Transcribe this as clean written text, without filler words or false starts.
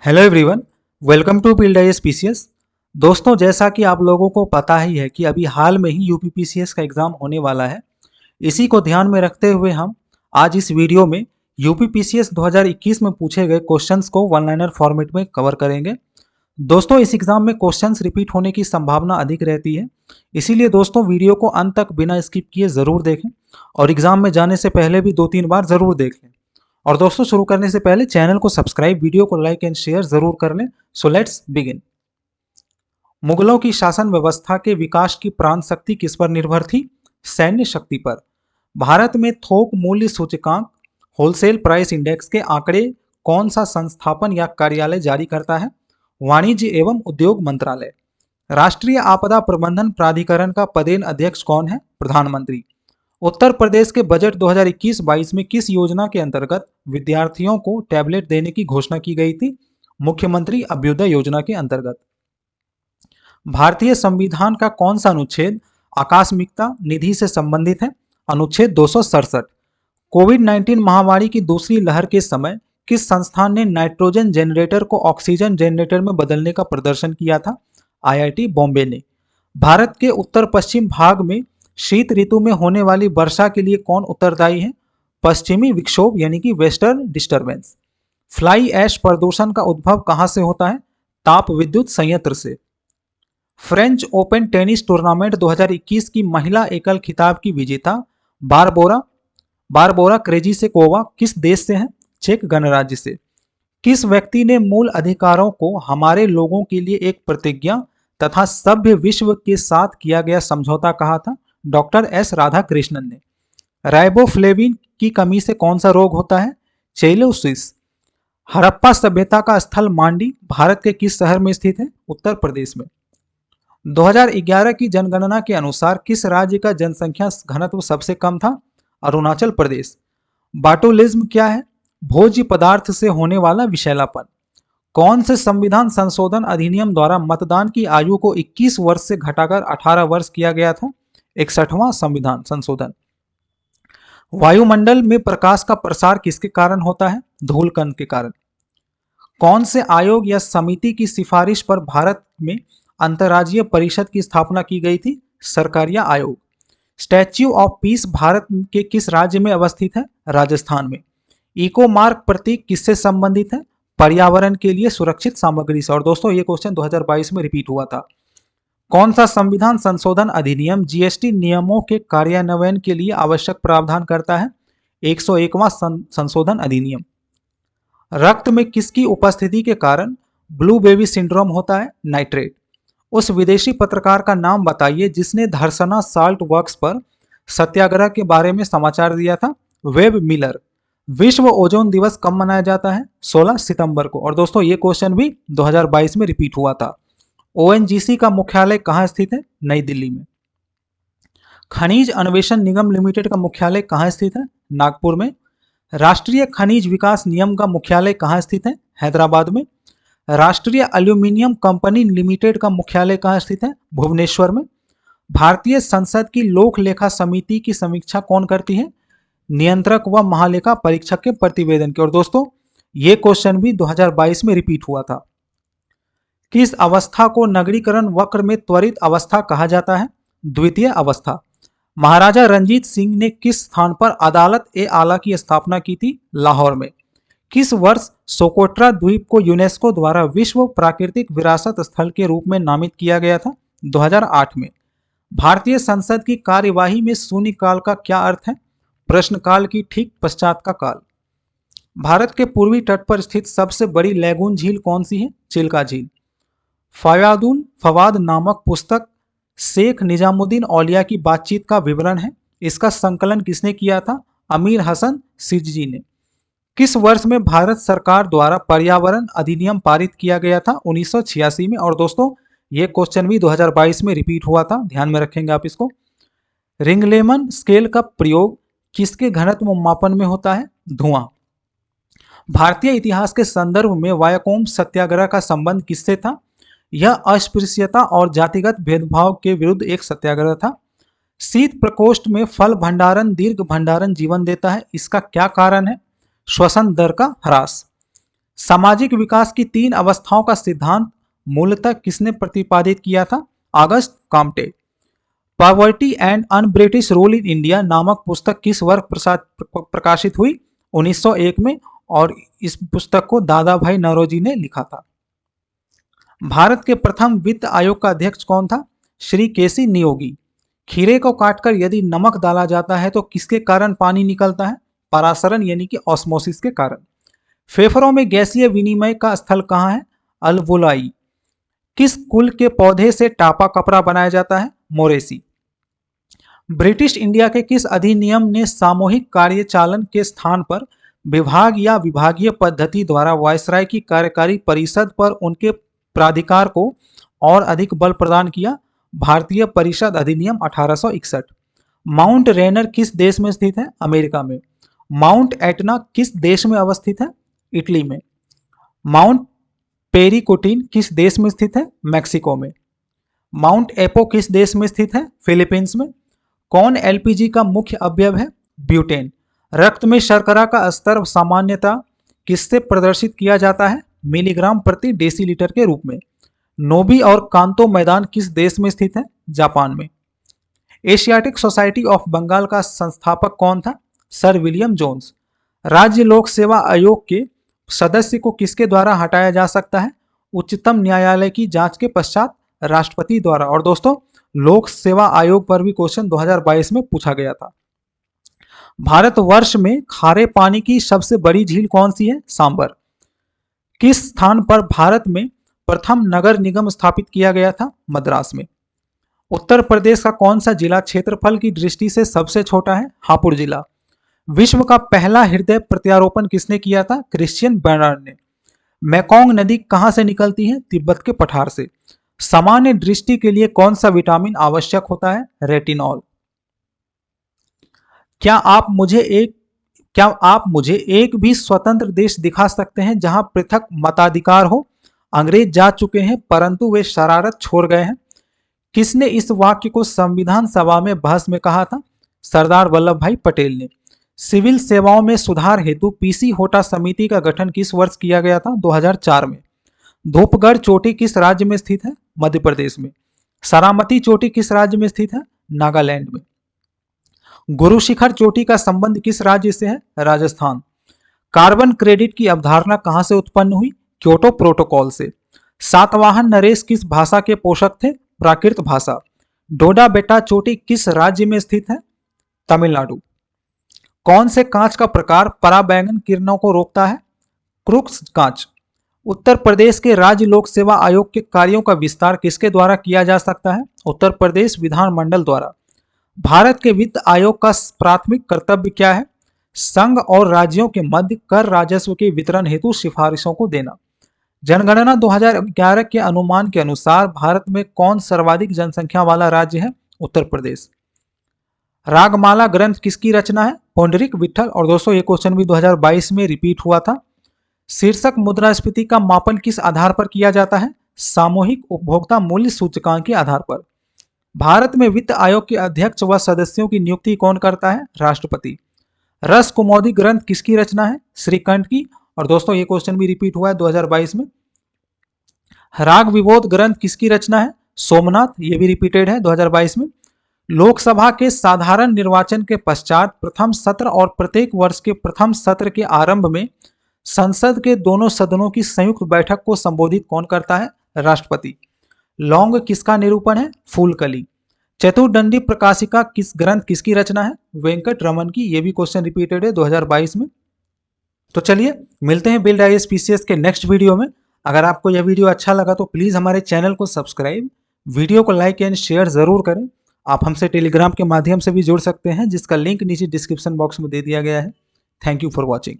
Hello everyone, welcome to Build IAS PCS. दोस्तों, जैसा कि आप लोगों को पता ही है कि अभी हाल में ही यूपीपीसीएस का एग्ज़ाम होने वाला है। इसी को ध्यान में रखते हुए हम आज इस वीडियो में यूपीपीसीएस 2021 में पूछे गए क्वेश्चंस को वन लाइनर फॉर्मेट में कवर करेंगे। दोस्तों, इस एग्ज़ाम में क्वेश्चंस रिपीट होने की संभावना अधिक रहती है, इसीलिए दोस्तों वीडियो को अंत तक बिना स्किप किए ज़रूर देखें और एग्ज़ाम में जाने से पहले भी 2-3 बार ज़रूर देख लें। और दोस्तों, शुरू करने से पहले चैनल को सब्सक्राइब, वीडियो को लाइक एंड शेयर जरूर कर लें। So let's begin. मुगलों की शासन व्यवस्था के विकास की प्राण शक्ति किस पर निर्भर थी? सैन्य शक्ति पर। भारत में थोक मूल्य सूचकांक होलसेल प्राइस इंडेक्स के आंकड़े कौन सा संस्थापन या कार्यालय जारी करता है? वाणिज्य एवं उद्योग मंत्रालय। राष्ट्रीय आपदा प्रबंधन प्राधिकरण का पदेन अध्यक्ष कौन है? प्रधानमंत्री। उत्तर प्रदेश के बजट 2021-22 में किस योजना के अंतर्गत विद्यार्थियों को टैबलेट देने की घोषणा की गई थी? मुख्यमंत्री अभ्युदय योजना के अंतर्गत। भारतीय संविधान का कौन सा अनुच्छेद आकस्मिकता निधि से संबंधित है? अनुच्छेद 267। कोविड-19 महामारी की दूसरी लहर के समय किस संस्थान ने नाइट्रोजन जनरेटर को ऑक्सीजन जनरेटर में बदलने का प्रदर्शन किया था? आईआईटी बॉम्बे ने। भारत के उत्तर पश्चिम भाग में शीत ऋतु में होने वाली वर्षा के लिए कौन उत्तरदायी है? पश्चिमी विक्षोभ यानी कि वेस्टर्न डिस्टर्बेंस। फ्लाई ऐश प्रदूषण का उद्भव कहां से होता है? ताप विद्युत संयंत्र से। फ्रेंच ओपन टेनिस टूर्नामेंट 2021 की महिला एकल खिताब की विजेता बारबोरा बारबोरा क्रेजिसेकोवा किस देश से हैं? चेक गणराज्य से। किस व्यक्ति ने मूल अधिकारों को हमारे लोगों के लिए एक प्रतिज्ञा तथा सभ्य विश्व के साथ किया गया समझौता कहा था? डॉक्टर एस राधाकृष्णन ने। राइबोफ्लेविन की कमी से कौन सा रोग होता है? चेलोसिस। हड़प्पा सभ्यता का स्थल मांडी भारत के किस शहर में स्थित है? उत्तर प्रदेश में। 2011 की जनगणना के अनुसार किस राज्य का जनसंख्या घनत्व सबसे कम था? अरुणाचल प्रदेश। बाटुलिज्म क्या है? भोज्य पदार्थ से होने वाला विषैलापन। कौन से संविधान संशोधन अधिनियम द्वारा मतदान की आयु को 21 वर्ष से घटाकर 18 वर्ष किया गया था? 61वां संविधान संशोधन। वायुमंडल में प्रकाश का प्रसार किसके कारण होता है? धूलकण के कारण। कौन से आयोग या समिति की सिफारिश पर भारत में अंतर्राज्यीय परिषद की स्थापना की गई थी? सरकारिया आयोग। स्टैच्यू ऑफ पीस भारत के किस राज्य में अवस्थित है? राजस्थान में। इको मार्क प्रतीक किससे संबंधित है? पर्यावरण के लिए सुरक्षित सामग्री से। और दोस्तों, ये क्वेश्चन 2022 में रिपीट हुआ था। कौन सा संविधान संशोधन अधिनियम जीएसटी नियमों के कार्यान्वयन के लिए आवश्यक प्रावधान करता है? 101वां संशोधन अधिनियम। रक्त में किसकी उपस्थिति के कारण ब्लू बेबी सिंड्रोम होता है? नाइट्रेट। उस विदेशी पत्रकार का नाम बताइए जिसने धरसना साल्ट वर्क्स पर सत्याग्रह के बारे में समाचार दिया था? Web Miller. विश्व ओजोन दिवस कब मनाया जाता है? 16 सितंबर को। और दोस्तों, ये क्वेश्चन भी 2022 में रिपीट हुआ था। ओएनजीसी का मुख्यालय कहाँ स्थित है? नई दिल्ली में। खनिज अन्वेषण निगम लिमिटेड का मुख्यालय कहाँ स्थित है? नागपुर में। राष्ट्रीय खनिज विकास निगम का मुख्यालय कहाँ स्थित है? हैदराबाद में। राष्ट्रीय एल्यूमिनियम कंपनी लिमिटेड का मुख्यालय कहाँ स्थित है? भुवनेश्वर में। भारतीय संसद की लोक लेखा समिति की समीक्षा कौन करती है? नियंत्रक व महालेखा परीक्षक के प्रतिवेदन की। और दोस्तों, ये क्वेश्चन भी 2022 में रिपीट हुआ था। किस अवस्था को नगरीकरण वक्र में त्वरित अवस्था कहा जाता है? द्वितीय अवस्था। महाराजा रंजीत सिंह ने किस स्थान पर अदालत ए आला की स्थापना की थी? लाहौर में। किस वर्ष सोकोट्रा द्वीप को यूनेस्को द्वारा विश्व प्राकृतिक विरासत स्थल के रूप में नामित किया गया था? 2008 में। भारतीय संसद की कार्यवाही में शून्यकाल का क्या अर्थ है? प्रश्नकाल की ठीक पश्चात का काल। भारत के पूर्वी तट पर स्थित सबसे बड़ी लैगून झील कौन सी है? चिल्का झील। फवादुल फवाद नामक पुस्तक शेख निजामुद्दीन औलिया की बातचीत का विवरण है। इसका संकलन किसने किया था? अमीर हसन सिजजी ने। किस वर्ष में भारत सरकार द्वारा पर्यावरण अधिनियम पारित किया गया था? 1986 में। और दोस्तों, ये क्वेश्चन भी 2022 में रिपीट हुआ था, ध्यान में रखेंगे आप इसको। रिंगलेमन स्केल का प्रयोग किसके घनत्व मापन में होता है? धुआं। भारतीय इतिहास के संदर्भ में वायाकोम सत्याग्रह का संबंध किससे था? यह अस्पृश्यता और जातिगत भेदभाव के विरुद्ध एक सत्याग्रह था। शीत प्रकोष्ठ में फल भंडारण दीर्घ भंडारण जीवन देता है, इसका क्या कारण है? श्वसन दर का ह्रास। सामाजिक विकास की 3 अवस्थाओं का सिद्धांत मूलतः किसने प्रतिपादित किया था? August Comte. Poverty and un British rule in India नामक पुस्तक किस वर्ष प्रकाशित हुई? 1901 में, और इस पुस्तक को दादा भाई नौरोजी ने लिखा था। भारत के प्रथम वित्त आयोग का अध्यक्ष कौन था? श्री केसी नियोगी। खीरे को काटकर यदि नमक डाला जाता है तो किसके कारण पानी निकलता है? परासरण यानी कि ऑस्मोसिस के कारण। फेफड़ों में गैसीय विनिमय का स्थल कहाँ है? अल्वोलाई। किस कुल के पौधे से टापा कपड़ा बनाया जाता है? मोरेसी। ब्रिटिश इंडिया के किस अधिनियम ने सामूहिक कार्यचालन के स्थान पर विभाग या विभागीय पद्धति द्वारा वायसराय की कार्यकारी परिषद पर उनके प्राधिकार को और अधिक बल प्रदान किया? भारतीय परिषद अधिनियम 1861। माउंट रेनर किस देश में स्थित है? अमेरिका में। माउंट एटना किस देश में अवस्थित है? इटली में। माउंट पेरिकोटिन किस देश में स्थित है? मैक्सिको में। माउंट एपो किस देश में स्थित है? फिलीपींस में। कौन एलपीजी का मुख्य अवयव है? ब्यूटेन। रक्त में शर्करा का स्तर सामान्यतः किससे प्रदर्शित किया जाता है? मिलीग्राम प्रति डेसीलीटर के रूप में। नोबी और कांतो मैदान किस देश में स्थित है? जापान में। एशियाटिक सोसाइटी ऑफ बंगाल का संस्थापक कौन था? Sir William Jones. राज्य लोक सेवा आयोग के सदस्य को किसके द्वारा हटाया जा सकता है? उच्चतम न्यायालय की जांच के पश्चात राष्ट्रपति द्वारा। और दोस्तों, लोक सेवा आयोग पर भी क्वेश्चन 2022 में पूछा गया था। भारतवर्ष में खारे पानी की सबसे बड़ी झील कौन सी है? सांबर। किस स्थान पर भारत में प्रथम नगर निगम स्थापित किया गया था? मद्रास में। उत्तर प्रदेश का कौन सा जिला क्षेत्रफल की दृष्टि से सबसे छोटा है? हापुड़ जिला। विश्व का पहला हृदय प्रत्यारोपण किसने किया था? क्रिश्चियन बर्नार्ड ने। मैकोंग नदी कहां से निकलती है? तिब्बत के पठार से। सामान्य दृष्टि के लिए कौन सा विटामिन आवश्यक होता है? रेटिनॉल। क्या आप मुझे एक भी स्वतंत्र देश दिखा सकते हैं जहां पृथक मताधिकार हो? अंग्रेज जा चुके हैं परंतु वे शरारत छोड़ गए हैं। किसने इस वाक्य को संविधान सभा में बहस में कहा था? सरदार वल्लभ भाई पटेल ने। सिविल सेवाओं में सुधार हेतु पीसी होटा समिति का गठन किस वर्ष किया गया था? 2004 में। धूपगढ़ चोटी किस राज्य में स्थित है? मध्य प्रदेश में। सरामती चोटी किस राज्य में स्थित है? नागालैंड में। गुरु शिखर चोटी का संबंध किस राज्य से है? राजस्थान। कार्बन क्रेडिट की अवधारणा कहां से उत्पन्न हुई? क्योटो प्रोटोकॉल से। सातवाहन नरेश किस भाषा के पोषक थे? प्राकृत भाषा। डोडा बेटा चोटी किस राज्य में स्थित है? तमिलनाडु। कौन से कांच का प्रकार पराबैंगन किरणों को रोकता है? क्रुक्स कांच। उत्तर प्रदेश के राज्य लोक सेवा आयोग के कार्यों का विस्तार किसके द्वारा किया जा सकता है? उत्तर प्रदेश विधानमंडल द्वारा। भारत के वित्त आयोग का प्राथमिक कर्तव्य क्या है? संघ और राज्यों के मध्य कर राजस्व के वितरण हेतु सिफारिशों को देना। जनगणना 2011 के अनुमान के अनुसार भारत में कौन सर्वाधिक जनसंख्या वाला राज्य है? उत्तर प्रदेश। रागमाला ग्रंथ किसकी रचना है? पुंडरीक विठल। और दोस्तों, ये क्वेश्चन भी 2022 में रिपीट हुआ था। शीर्षक मुद्रास्फीति का मापन किस आधार पर किया जाता है? सामूहिक उपभोक्ता मूल्य सूचकांक के आधार पर। भारत में वित्त आयोग के अध्यक्ष व सदस्यों की नियुक्ति कौन करता है? राष्ट्रपति। रस कुमोदी ग्रंथ किसकी रचना है? श्रीकंठ की। और दोस्तों, ये क्वेश्चन भी रिपीट हुआ है 2022 में। राग विबोध ग्रंथ किसकी रचना है? सोमनाथ। ये भी रिपीटेड है 2022 में। लोकसभा के साधारण निर्वाचन के पश्चात प्रथम सत्र और प्रत्येक वर्ष के प्रथम सत्र के आरंभ में संसद के दोनों सदनों की संयुक्त बैठक को संबोधित कौन करता है? राष्ट्रपति। लौंग किसका निरूपण है? फूलकली। चतुर्दंडी प्रकाशिका ग्रंथ किसकी रचना है? वेंकट रमन की। ये भी क्वेश्चन रिपीटेड है 2022 में। तो चलिए मिलते हैं बिल्ड आईएएस पीसीएस के नेक्स्ट वीडियो में। अगर आपको यह वीडियो अच्छा लगा तो प्लीज हमारे चैनल को सब्सक्राइब, वीडियो को लाइक एंड शेयर जरूर करें। आप हमसे टेलीग्राम के माध्यम से भी जुड़ सकते हैं जिसका लिंक नीचे डिस्क्रिप्शन बॉक्स में दे दिया गया है। Thank you for watching.